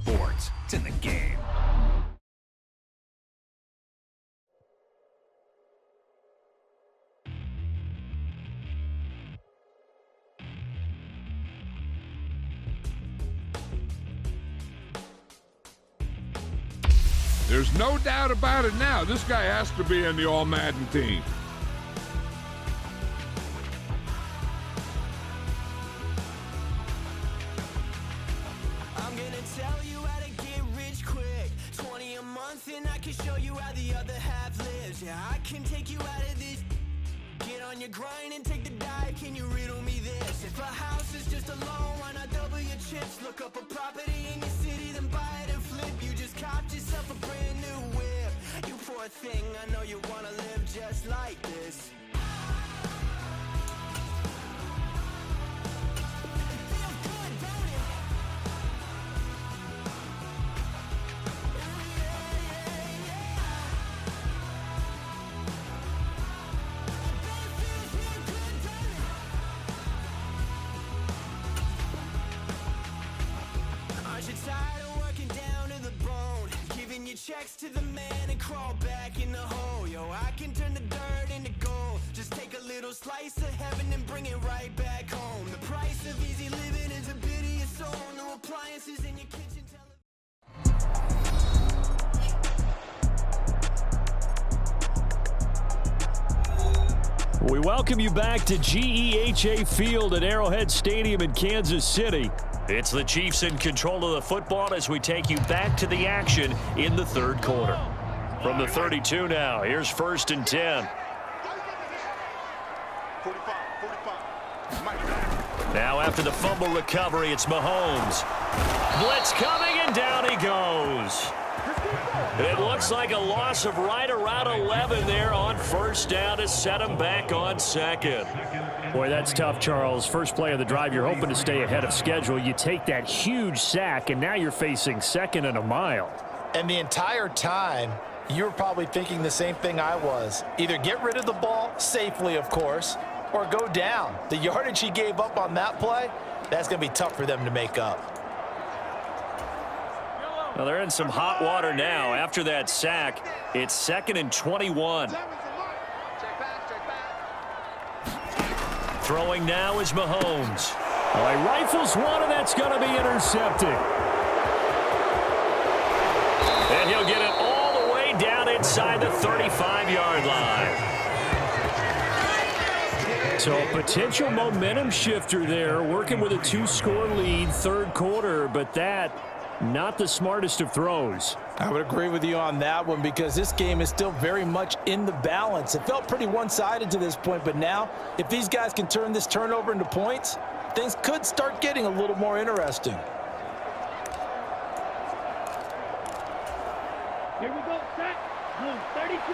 sports. It's in the game. There's no doubt about it now. This guy has to be in the All-Madden team. I'm gonna tell you how to get rich quick. 20 a month and I can show you how the other half lives. Yeah, I can take you out of this. Get on your grind and take the dive. Can you riddle me this? If a house is just a loan, why not double your chips? Look up a property in your city, then buy it and flip. You just copped yourself a brand new whip. You poor thing, I know you wanna live just like this. Checks to the man and crawl back in the hole. Yo, I can turn the dirt into gold. Just take a little slice of heaven and bring it right back home. The price of easy living is a bit of your soul. No appliances in your kitchen. We welcome you back to GEHA Field at Arrowhead Stadium in Kansas City. It's the Chiefs in control of the football as we take you back to the action in the third quarter. From the 32 now, here's 1st and 10. Now after the fumble recovery, it's Mahomes. Blitz coming, and down he goes. It looks like a loss of right around 11 there on 1st down to set him back on 2nd. Boy, that's tough, Charles. First play of the drive, you're hoping to stay ahead of schedule. You take that huge sack, and now you're facing 2nd and a mile. And the entire time, you were probably thinking the same thing I was. Either get rid of the ball, safely, of course, or go down. The yardage he gave up on that play, that's going to be tough for them to make up. Well, they're in some hot water now. After that sack, it's 2nd and 21. Throwing now is Mahomes. Well, he rifles one, and that's going to be intercepted. And he'll get it all the way down inside the 35-yard line. So a potential momentum shifter there, working with a 2-score lead, third quarter, but that not the smartest of throws. I would agree with you on that one because this game is still very much in the balance. It felt pretty one-sided to this point, but now if these guys can turn this turnover into points, things could start getting a little more interesting. Here we go, set, move, 32.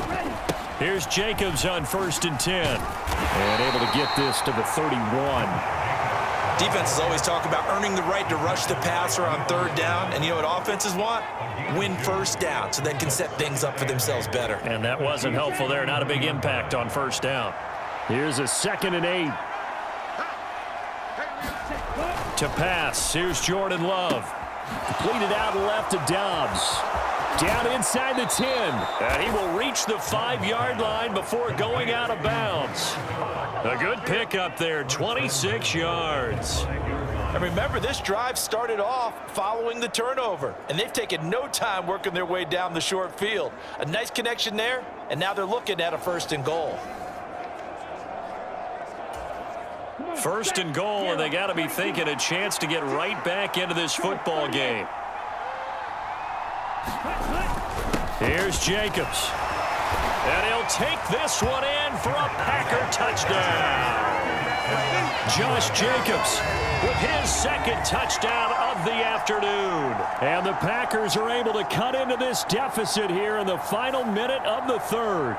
Ready. Here's Jacobs on 1st and 10. And able to get this to the 31. Defenses always talk about earning the right to rush the passer on 3rd down. And you know what offenses want? Win 1st down so they can set things up for themselves better. And that wasn't helpful there. Not a big impact on 1st down. Here's a 2nd and 8. To pass. Here's Jordan Love. Completed out left to Dobbs. Down inside the 10. And he will reach the 5-yard line before going out of bounds. A good pickup there, 26 yards. And remember, this drive started off following the turnover, and they've taken no time working their way down the short field. A nice connection there, and now they're looking at a 1st and goal. 1st and goal, and they got to be thinking a chance to get right back into this football game. Here's Jacobs. And he'll take this one in for a Packer touchdown. Josh Jacobs with his 2nd touchdown of the afternoon. And the Packers are able to cut into this deficit here in the final minute of the 3rd.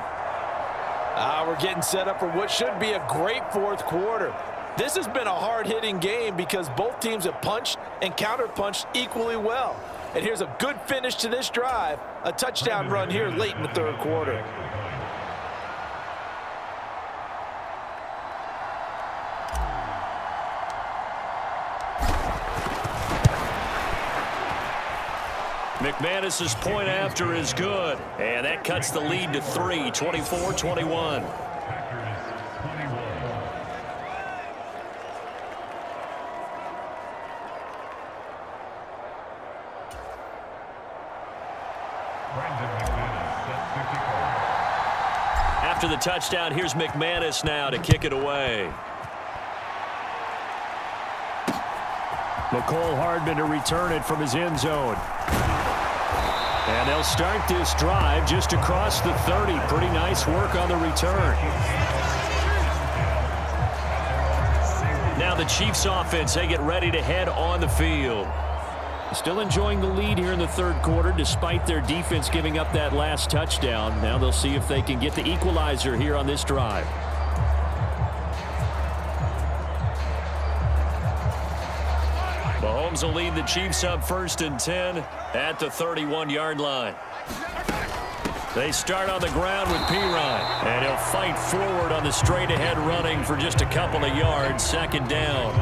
We're getting set up for what should be a great 4th quarter. This has been a hard-hitting game because both teams have punched and counterpunched equally well. And here's a good finish to this drive, a touchdown run here late in the 3rd quarter. McManus's point after is good. And that cuts the lead to 3, 24-21. After the touchdown, here's McManus now to kick it away. McCole Hardman to return it from his end zone. And they'll start this drive just across the 30. Pretty nice work on the return. Now the Chiefs offense, they get ready to head on the field. Still enjoying the lead here in the third quarter despite their defense giving up that last touchdown. Now they'll see if they can get the equalizer here on this drive. Mahomes will lead the Chiefs up 1st and 10 at the 31-yard line. They start on the ground with Pirine, and he'll fight forward on the straight-ahead running for just a couple of yards. 2nd down.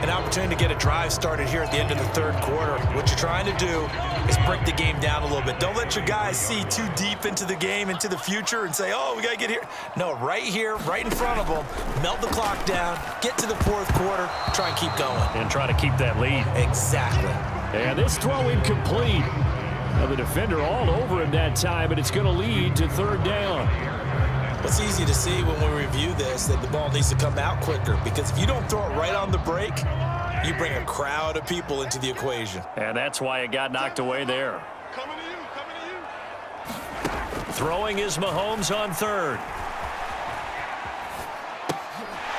An opportunity to get a drive started here at the end of the third quarter. What you're trying to do is break the game down a little bit. Don't let your guys see too deep into the game, into the future, and say, oh, we got to get here. No, right here, right in front of them, melt the clock down, get to the fourth quarter, try and keep going. And try to keep that lead. Exactly. And this throw incomplete. Now the defender all over him that time, but it's going to lead to 3rd down. It's easy to see when we review this that the ball needs to come out quicker, because if you don't throw it right on the break, you bring a crowd of people into the equation. And that's why it got knocked away there. Coming to you. Throwing is Mahomes on 3rd.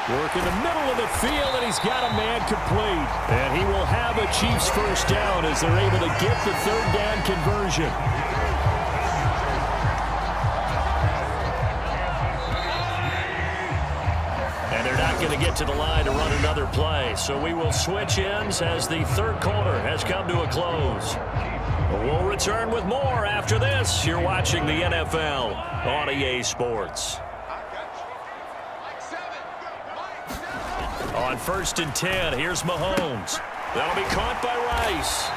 Work in the middle of the field, and he's got a man complete. And he will have a Chiefs 1st down as they're able to get the 3rd down conversion. Going to get to the line to run another play. So we will switch ends as the third quarter has come to a close. We'll return with more after this. You're watching the NFL on EA Sports. On 1st and 10, here's Mahomes. That'll be caught by Rice.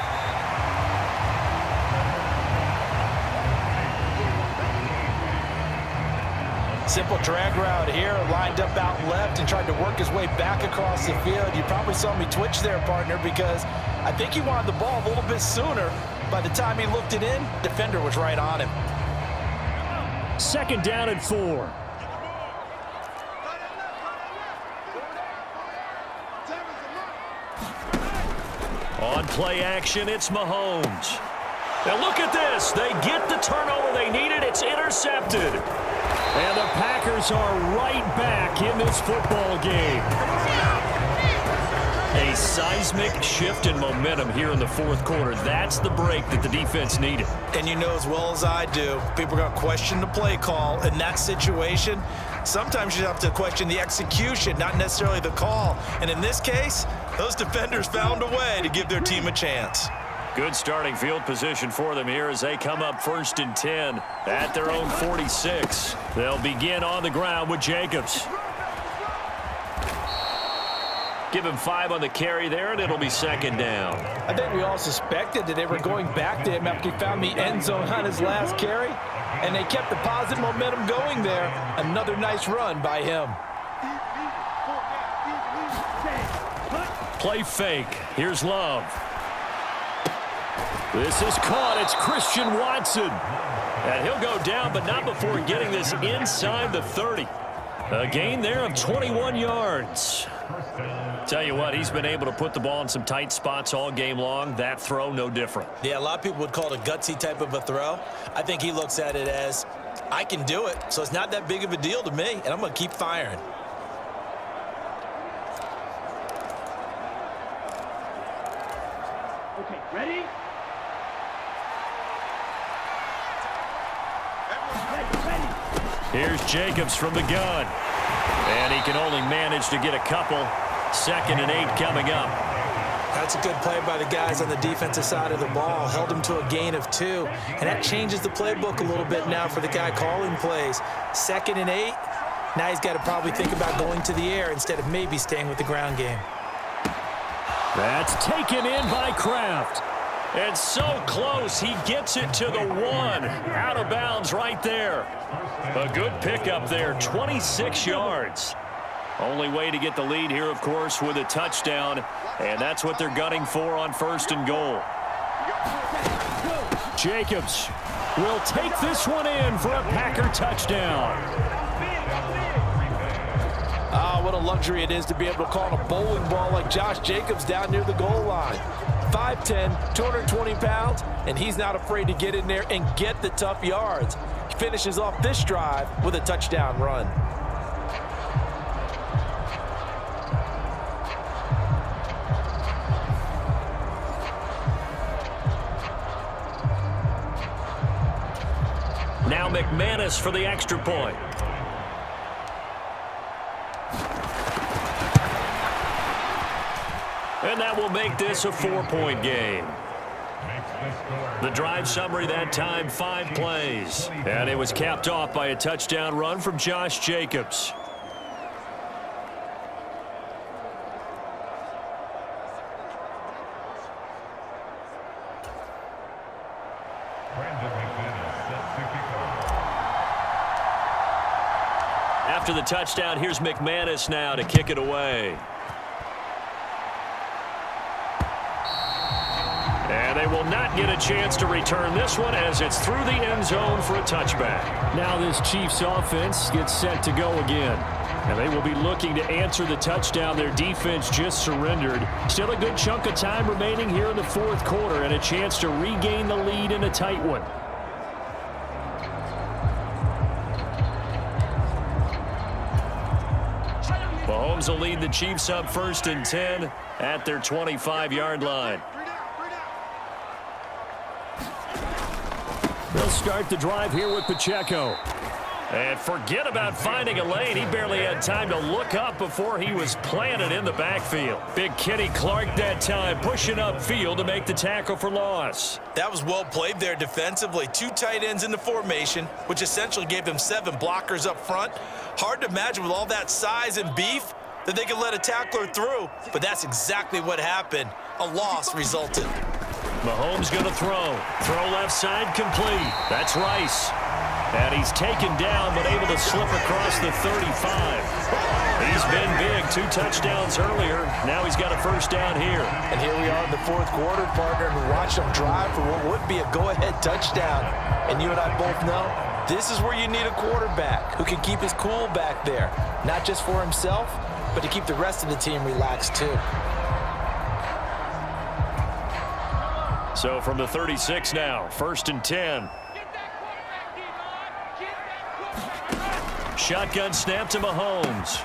Simple drag route here, lined up out left and tried to work his way back across the field. You probably saw me twitch there, partner, because I think he wanted the ball a little bit sooner. By the time he looked it in, defender was right on him. 2nd down and 4. On play action, it's Mahomes. Now look at this. They get the turnover they needed. It's intercepted. And the Packers are right back in this football game. A seismic shift in momentum here in the fourth quarter. That's the break that the defense needed. And you know as well as I do, people are going to question the play call in that situation. Sometimes you have to question the execution, not necessarily the call. And in this case, those defenders found a way to give their team a chance. Good starting field position for them here as they come up 1st and 10 at their own 46. They'll begin on the ground with Jacobs. Give him 5 on the carry there, and it'll be 2nd down. I think we all suspected that they were going back to him after he found the end zone on his last carry, and they kept the positive momentum going there. Another nice run by him. Play fake. Here's Love. This is caught. It's Christian Watson. And he'll go down, but not before getting this inside the 30. A gain there of 21 yards. Tell you what, he's been able to put the ball in some tight spots all game long. That throw, no different. Yeah, a lot of people would call it a gutsy type of a throw. I think he looks at it as, I can do it, so it's not that big of a deal to me, and I'm going to keep firing. Okay, ready? Here's Jacobs from the gun. And he can only manage to get a couple. 2nd and 8 coming up. That's a good play by the guys on the defensive side of the ball. Held him to a gain of 2. And that changes the playbook a little bit now for the guy calling plays. 2nd and 8. Now he's got to probably think about going to the air instead of maybe staying with the ground game. That's taken in by Kraft. And so close, he gets it to the 1. Out of bounds right there. A good pickup there, 26 yards. Only way to get the lead here, of course, with a touchdown. And that's what they're gunning for on 1st and goal. Jacobs will take this one in for a Packer touchdown. Ah, what a luxury it is to be able to call a bowling ball like Josh Jacobs down near the goal line. 5'10", 220 pounds, and he's not afraid to get in there and get the tough yards. He finishes off this drive with a touchdown run. Now McManus for the extra point. And that will make this a 4-point game. The drive summary that time, 5 plays. And it was capped off by a touchdown run from Josh Jacobs. After the touchdown, here's McManus now to kick it away. And they will not get a chance to return this one as it's through the end zone for a touchback. Now this Chiefs offense gets set to go again. And they will be looking to answer the touchdown their defense just surrendered. Still a good chunk of time remaining here in the 4th quarter and a chance to regain the lead in a tight one. Mahomes will lead the Chiefs up 1st and 10 at their 25-yard line. They'll start the drive here with Pacheco. And forget about finding a lane. He barely had time to look up before he was planted in the backfield. Big Kenny Clark that time pushing upfield to make the tackle for loss. That was well played there defensively. 2 tight ends in the formation, which essentially gave them 7 blockers up front. Hard to imagine with all that size and beef that they could let a tackler through, but that's exactly what happened. A loss resulted. Mahomes going to throw. Throw left side complete. That's Rice. And he's taken down but able to slip across the 35. He's been big. 2 touchdowns earlier. Now he's got a 1st down here. And here we are in the 4th quarter, partner, and watch them drive for what would be a go-ahead touchdown. And you and I both know this is where you need a quarterback who can keep his cool back there. Not just for himself, but to keep the rest of the team relaxed too. So from the 36 now, 1st and 10. Shotgun snap to Mahomes.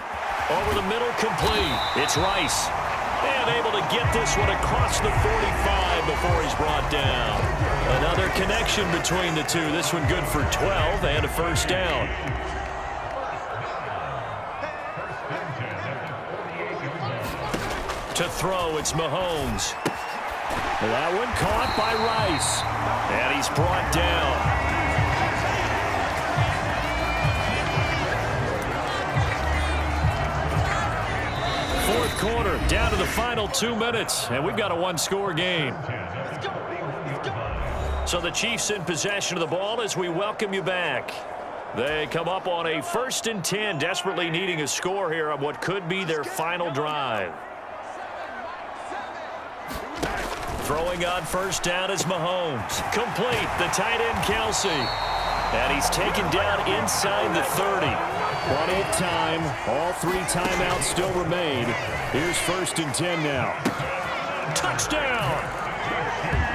Over the middle, complete. It's Rice. And able to get this one across the 45 before he's brought down. Another connection between the two. This one good for 12 and a 1st down. To throw, it's Mahomes. That one caught by Rice. And he's brought down. 4th quarter, down to the final 2 minutes, and we've got a 1-score game. So the Chiefs in possession of the ball as we welcome you back. They come up on a 1st and 10, desperately needing a score here on what could be their final drive. Throwing on 1st down is Mahomes. Complete, the tight end Kelsey. And he's taken down inside the 30. Plenty of time. All 3 timeouts still remain. Here's 1st and 10 now. Touchdown!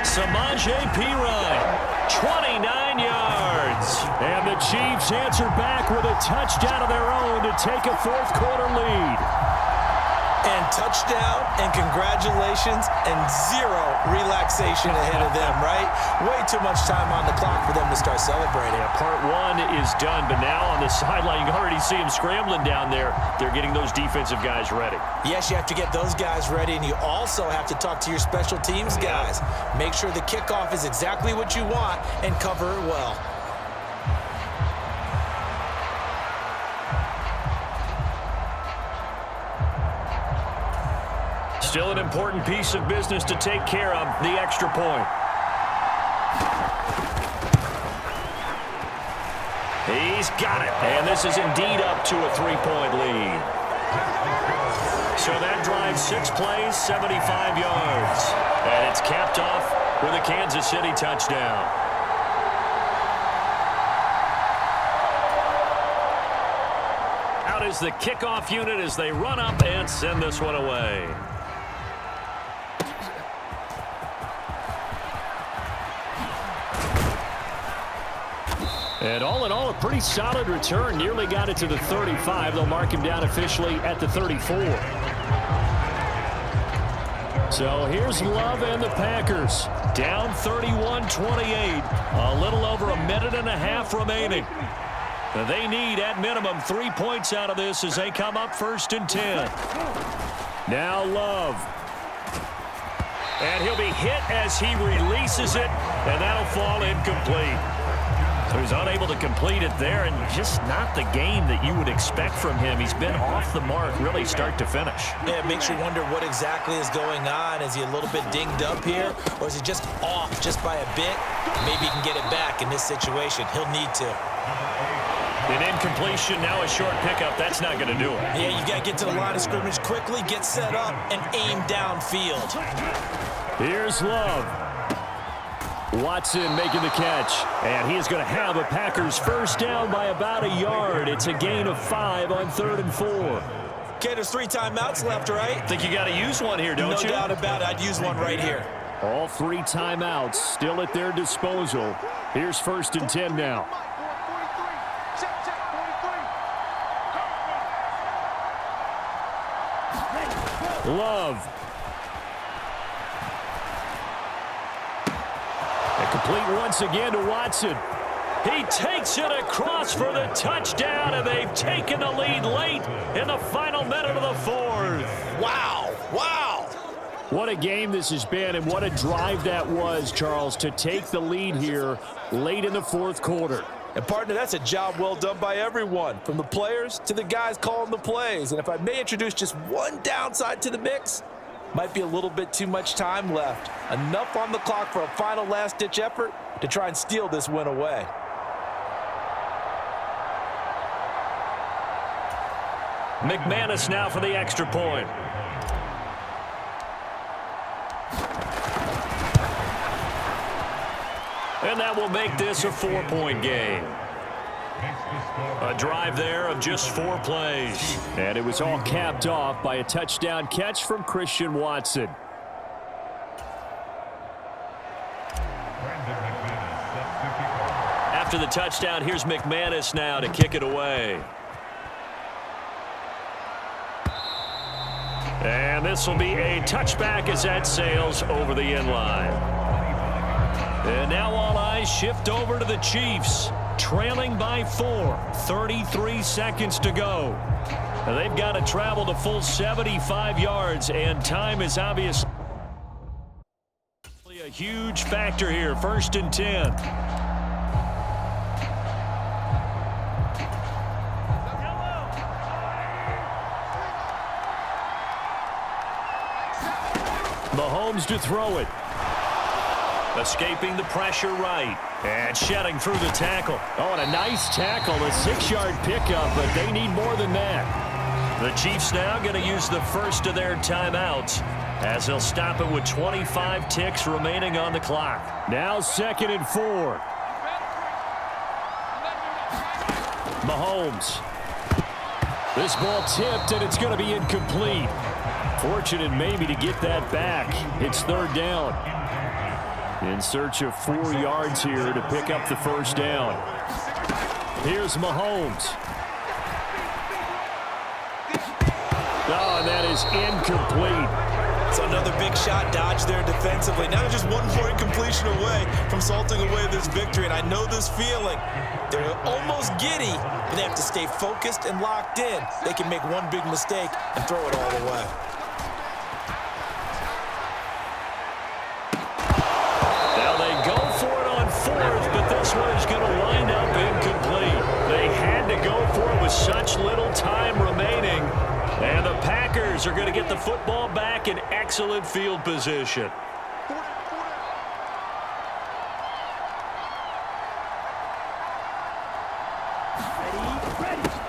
Samaje Perine, 29 yards. And the Chiefs answer back with a touchdown of their own to take a 4th quarter lead. And touchdown and congratulations and 0 relaxation ahead of them, right? Way too much time on the clock for them to start celebrating. Yeah, part 1 is done, but now on the sideline, you can already see them scrambling down there. They're getting those defensive guys ready. Yes, you have to get those guys ready, and you also have to talk to your special teams guys. Make sure the kickoff is exactly what you want and cover it well. Still an important piece of business to take care of, the extra point. He's got it. And this is indeed up to a 3-point lead. So that drives 6 plays, 75 yards. And it's capped off with a Kansas City touchdown. Out is the kickoff unit as they run up and send this one away. And all in all, a pretty solid return. Nearly got it to the 35. They'll mark him down officially at the 34. So here's Love and the Packers. Down 31-28. A little over a minute and a half remaining. They need, at minimum, 3 points out of this as they come up 1st and 10. Now Love. And he'll be hit as he releases it, and that'll fall incomplete. So he's unable to complete it there, and just not the game that you would expect from him. He's been off the mark, really start to finish. Yeah, it makes you wonder what exactly is going on. Is he a little bit dinged up here, or is he just off just by a bit? Maybe he can get it back in this situation. He'll need to. An incompletion, now a short pickup. That's not going to do it. Yeah, you got to get to the line of scrimmage quickly, get set up, and aim downfield. Here's Love. Watson making the catch, and he's going to have a Packers first down by about a yard. It's a gain of 5 on 3rd and 4. Okay, there's 3 timeouts left, right? Think you got to use one here, don't you? No doubt about it. I'd use one right here. All 3 timeouts still at their disposal. Here's 1st and 10 now. Love. Complete once again to Watson. He takes it across for the touchdown, and they've taken the lead late in the final minute of the 4th. Wow. Wow. What a game this has been, and what a drive that was, Charles, to take the lead here late in the 4th quarter. And, partner, that's a job well done by everyone, from the players to the guys calling the plays. And if I may introduce just one downside to the mix, might be a little bit too much time left. Enough on the clock for a final last-ditch effort to try and steal this win away. McManus now for the extra point. And that will make this a 4-point game. A drive there of just 4 plays. And it was all capped off by a touchdown catch from Christian Watson. After the touchdown, here's McManus now to kick it away. And this will be a touchback as that sails over the end line. And now all eyes shift over to the Chiefs. Trailing by 4, 33 seconds to go. And they've got to travel the full 75 yards, and time is obviously a huge factor here. 1st and 10. Mahomes to throw it. Escaping the pressure right. And shedding through the tackle. Oh, and a nice tackle. A 6-yard pickup, but they need more than that. The Chiefs now going to use the first of their timeouts as they'll stop it with 25 ticks remaining on the clock. Now 2nd and 4. Mahomes. This ball tipped, and it's going to be incomplete. Fortunate maybe to get that back. It's 3rd down. In search of 4 yards here to pick up the first down. Here's Mahomes. Oh, and that is incomplete. So another big shot dodged there defensively. Now just one more incompletion away from salting away this victory. And I know this feeling. They're almost giddy, but they have to stay focused and locked in. They can make one big mistake and throw it all away. But this one is going to wind up incomplete. They had to go for it with such little time remaining. And the Packers Raiders are going to get the football back in excellent field position.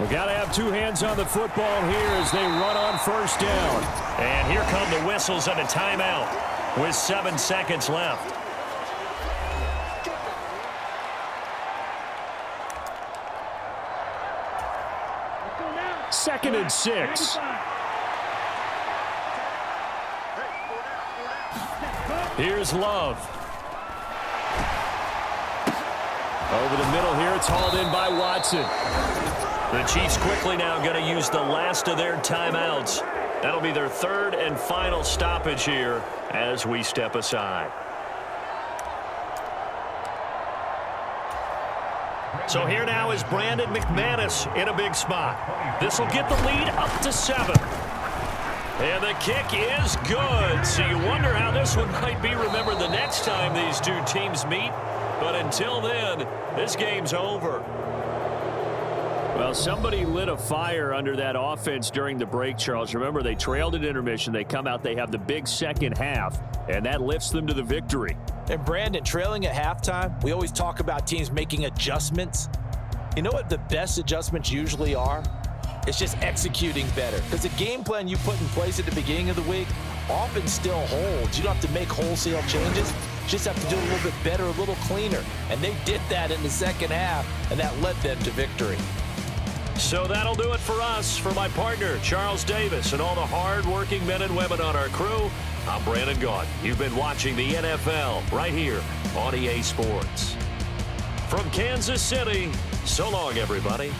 We got to have two hands on the football here as they run on first down. And here come the whistles and a timeout with 7 seconds left. Second and 6. Here's Love. Over the middle here, it's hauled in by Watson. The Chiefs quickly now going to use the last of their timeouts. That'll be their third and final stoppage here as we step aside. So here now is Brandon McManus in a big spot. This will get the lead up to 7. And the kick is good. So you wonder how this one might be remembered the next time these two teams meet. But until then, this game's over. Well, somebody lit a fire under that offense during the break, Charles. Remember, they trailed at intermission. They come out, they have the big second half, and that lifts them to the victory. And Brandon, trailing at halftime, we always talk about teams making adjustments. You know what the best adjustments usually are? It's just executing better. Because the game plan you put in place at the beginning of the week often still holds. You don't have to make wholesale changes. You just have to do a little bit better, a little cleaner. And they did that in the second half, and that led them to victory. So that'll do it for us. For my partner, Charles Davis, and all the hard-working men and women on our crew, I'm Brandon Gaudin. You've been watching the NFL right here on EA Sports. From Kansas City, so long, everybody.